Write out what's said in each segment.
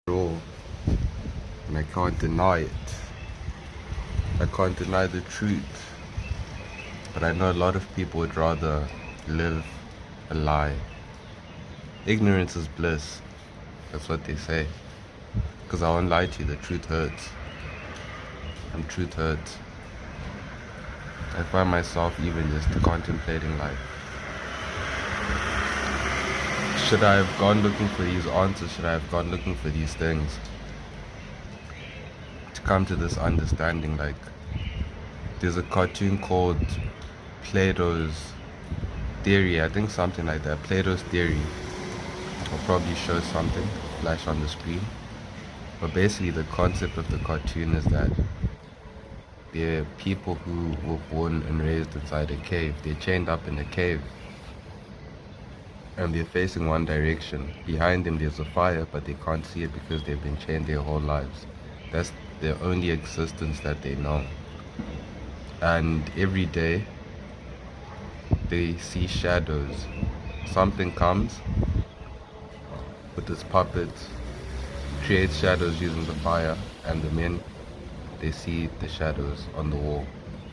all, and I can't deny it. I can't deny the truth, but I know a lot of people would rather live a lie. Ignorance is bliss, that's what they say. Because I won't lie to you, the truth hurts. And truth hurts. I find myself even just contemplating life. Should I have gone looking for these answers? Should I have gone looking for these things? To come to this understanding, like, there's a cartoon called Plato's Theory, I think something like that. Plato's Theory. I'll probably show something, flash on the screen. But basically the concept of the cartoon is that they're people who were born and raised inside a cave. They're chained up in a cave. And they're facing one direction. Behind them there's a fire, but they can't see it because they've been chained their whole lives. That's their only existence that they know. And every day they see shadows. Something comes with its puppets, creates shadows using the fire, and the men, they see the shadows on the wall.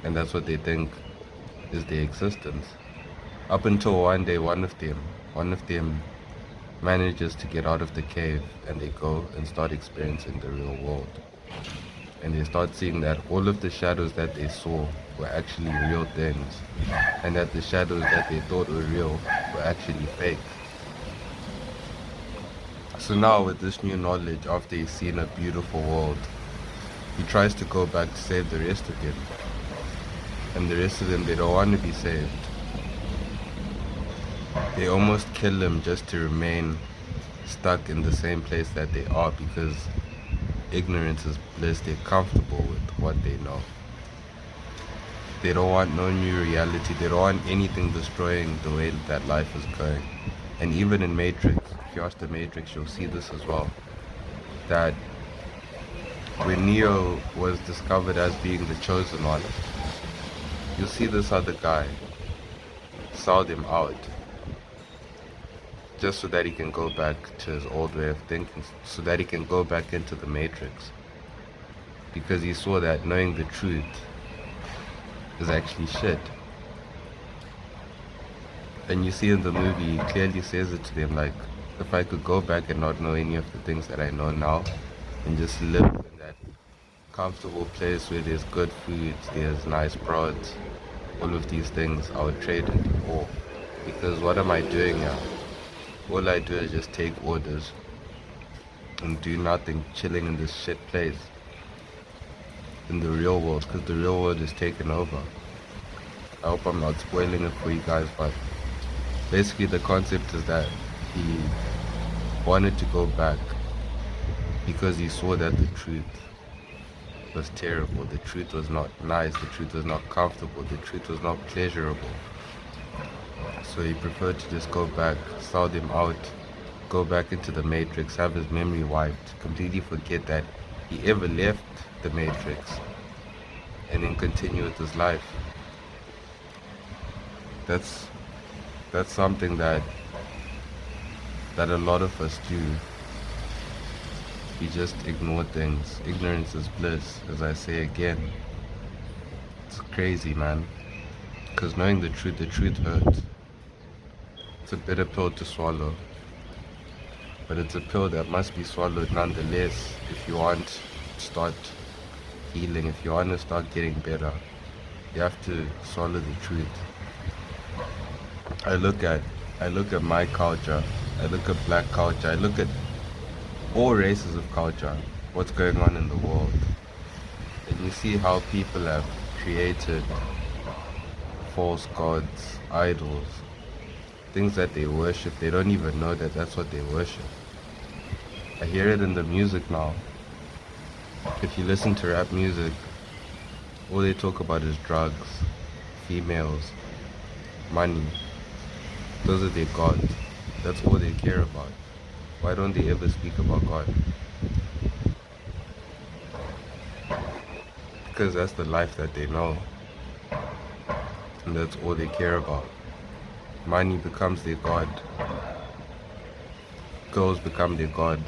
And that's what they think is their existence. Up until one day one of them manages to get out of the cave, and they go and start experiencing the real world. And they start seeing that all of the shadows that they saw were actually real things, and that the shadows that they thought were real were actually fake. So now with this new knowledge, after he's seen a beautiful world, he tries to go back to save the rest of them. And the rest of them, they don't want to be saved. They almost kill him just to remain stuck in the same place that they are, because ignorance is bliss. They're comfortable with what they know. They don't want no new reality. They don't want anything destroying the way that life is going. And even in Matrix, if you watch the Matrix, you'll see this as well. That when Neo was discovered as being the chosen one, you'll see this other guy sold him out just so that he can go back to his old way of thinking, so that he can go back into the Matrix. Because he saw that knowing the truth is actually shit. And you see in the movie, he clearly says it to them, like, if I could go back and not know any of the things that I know now, and just live in that comfortable place where there's good food, there's nice broads, all of these things, I would trade it all. Because what am I doing now? All I do is just take orders and do nothing, chilling in this shit place in the real world, because the real world is taken over. I hope I'm not spoiling it for you guys, but basically the concept is that he wanted to go back because he saw that the truth was terrible, the truth was not nice, the truth was not comfortable, the truth was not pleasurable. So he preferred to just go back, sell them out, go back into the Matrix, have his memory wiped, completely forget that he ever left the Matrix, and then continue with his life. That's something that a lot of us do. We just ignore things. Ignorance is bliss, as I say again. It's crazy, man. Because knowing the truth hurts. It's a bitter pill to swallow, but it's a pill that must be swallowed nonetheless if you want to start healing, if you want to start getting better. You have to swallow the truth. I look at my culture, I look at black culture, I look at all races of culture, what's going on in the world, and you see how people have created false gods, idols, things that they worship. They don't even know that that's what they worship. I hear it in the music now. If you listen to rap music, all they talk about is drugs, females, money. Those are their gods. That's all they care about. Why don't they ever speak about God? Because that's the life that they know. And that's all they care about. Money becomes their god. Girls become their god.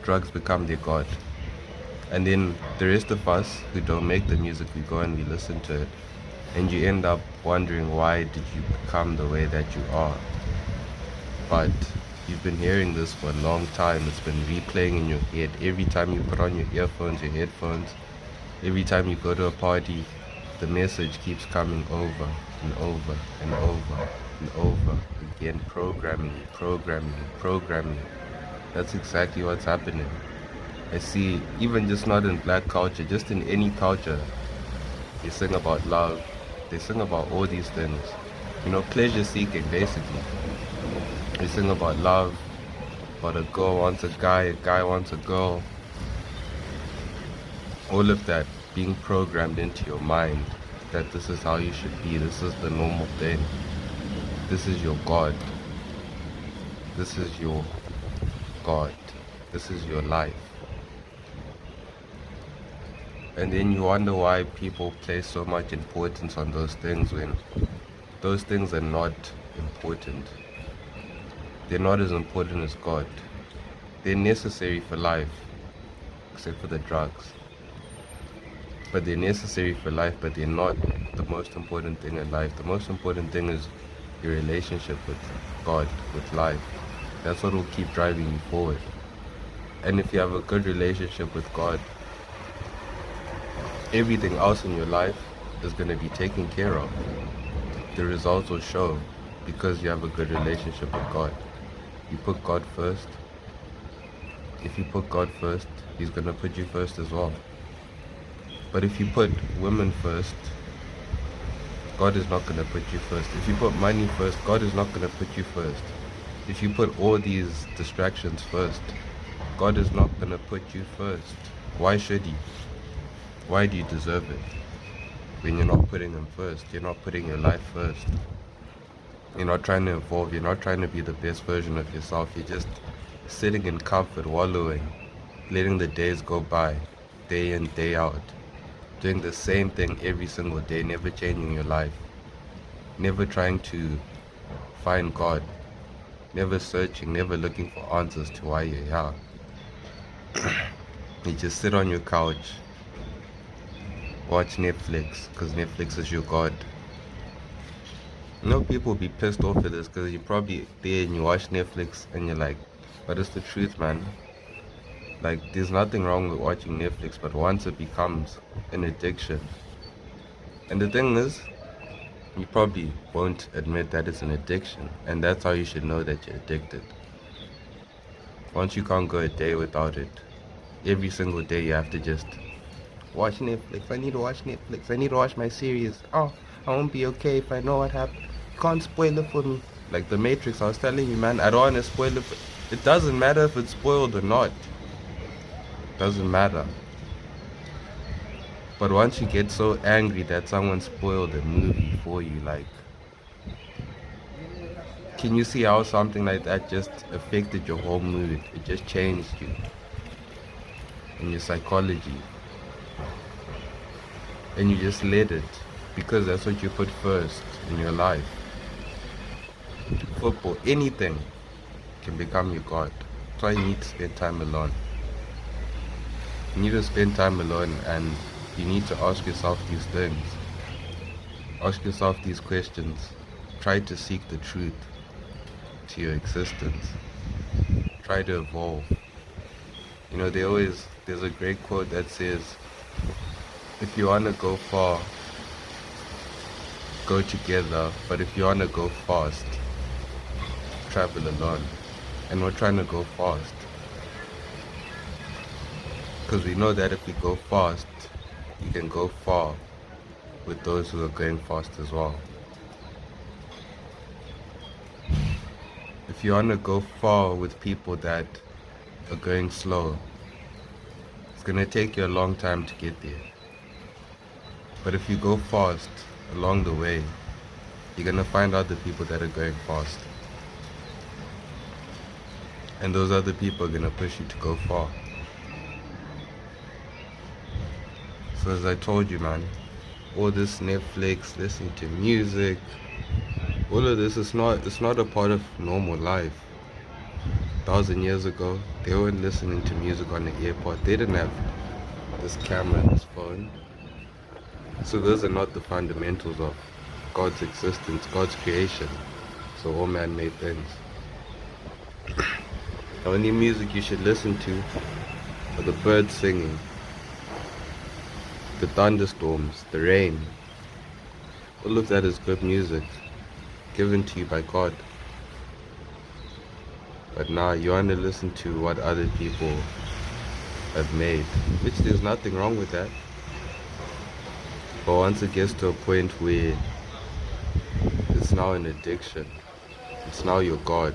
drugs become their god. And then the rest of us who don't make the music, we go and we listen to it. And you end up wondering, why did you become the way that you are? But you've been hearing this for a long time. It's been replaying in your head. Every time you put on your earphones, your headphones, every time you go to a party, the message keeps coming over and over and over and over again, programming you, programming you, programming you. That's exactly what's happening. I see, even just not in black culture, just in any culture, they sing about love, they sing about all these things. You know, pleasure seeking, basically. They sing about love, about a girl wants a guy wants a girl. All of that being programmed into your mind, that this is how you should be, this is the normal thing. This is your God. This is your God. This is your life. And then you wonder why people place so much importance on those things when those things are not important. They're not as important as God. They're necessary for life, except for the drugs. But they're necessary for life, but they're not the most important thing in life. The most important thing is your relationship with God, with life. That's what will keep driving you forward. And if you have a good relationship with God, everything else in your life is going to be taken care of. The results will show because you have a good relationship with God. You put God first. If you put God first, He's going to put you first as well. But if you put women first, God is not going to put you first. If you put money first, God is not going to put you first. If you put all these distractions first, God is not going to put you first. Why should He? Why do you deserve it? When you're not putting Him first, you're not putting your life first. You're not trying to evolve, you're not trying to be the best version of yourself. You're just sitting in comfort, wallowing, letting the days go by, day in, day out. Doing the same thing every single day, never changing your life. Never trying to find God. Never searching, never looking for answers to why you're here. You just sit on your couch, watch Netflix, because Netflix is your God. You know, people be pissed off at this because you're probably there and you watch Netflix and you're like, but it's the truth, man. Like, there's nothing wrong with watching Netflix, but once it becomes an addiction. And the thing is, you probably won't admit that it's an addiction, and that's how you should know that you're addicted. Once you can't go a day without it, every single day you have to just watch Netflix. I need to watch Netflix. I need to watch my series. Oh, I won't be okay if I know what happened. You can't spoil it for me. Like the Matrix, I was telling you, man, I don't want to spoil it. It doesn't matter if it's spoiled or not. Doesn't matter. But once you get so angry that someone spoiled a movie for you, like, can you see how something like that just affected your whole mood? It just changed you and your psychology, and you just let it because that's what you put first in your life. Football, anything can become your God. That's why you need to spend time alone. You need to spend time alone, and you need to ask yourself these things. Ask yourself these questions. Try to seek the truth to your existence. Try to evolve. You know, there's a great quote that says, if you want to go far, go together, but if you want to go fast, travel alone. And we're trying to go fast, because we know that if we go fast, you can go far with those who are going fast as well. If you want to go far with people that are going slow, it's going to take you a long time to get there. But if you go fast along the way, you're going to find other people that are going fast. And those other people are going to push you to go far. So as I told you, man, all this Netflix, listening to music, all of this is not a part of normal life. 1,000 years ago, they weren't listening to music on the airport. They didn't have this camera, this phone. So those are not the fundamentals of God's existence, God's creation. So all man-made things. The only music you should listen to are the birds singing, the thunderstorms, the rain. All of that is good music, given to you by God. But now you want to listen to what other people have made, which there's nothing wrong with that. But once it gets to a point where it's now an addiction, it's now your God.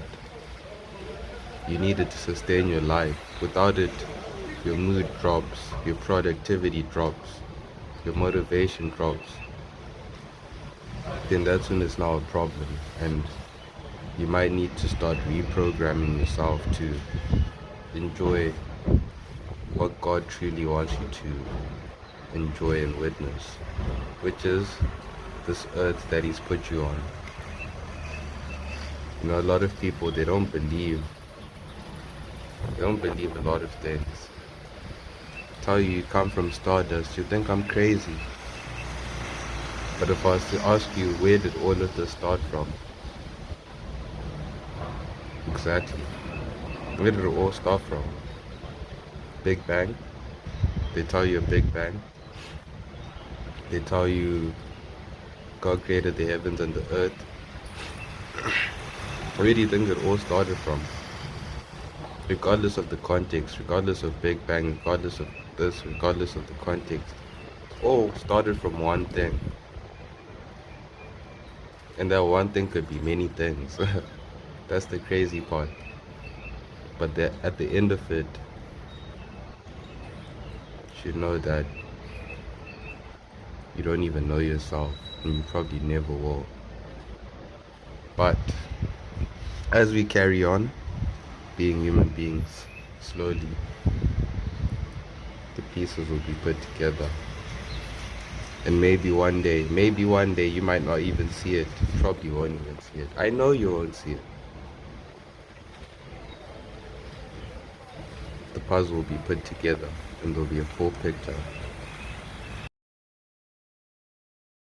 You need it to sustain your life. Without it, your mood drops, your productivity drops, your motivation drops. Then that's when it's now a problem. And you might need to start reprogramming yourself to enjoy what God truly wants you to enjoy and witness, which is this earth that He's put you on. You know, a lot of people, they don't believe a lot of things. Tell you come from stardust, you think I'm crazy. But if I was to ask you, where did all of this start from? Exactly. Where did it all start from? Big Bang? They tell you a Big Bang. They tell you God created the heavens and the earth. Where do you think it all started from? Regardless of the context, regardless of Big Bang, regardless of this, regardless of the context, it all started from one thing. And that one thing could be many things. That's the crazy part. But at the end of it, you should know that you don't even know yourself, and you probably never will. But as we carry on being human beings, slowly the pieces will be put together. And maybe one day you might not even see it. You probably won't even see it. I know you won't see it. The puzzle will be put together and there'll be a full picture.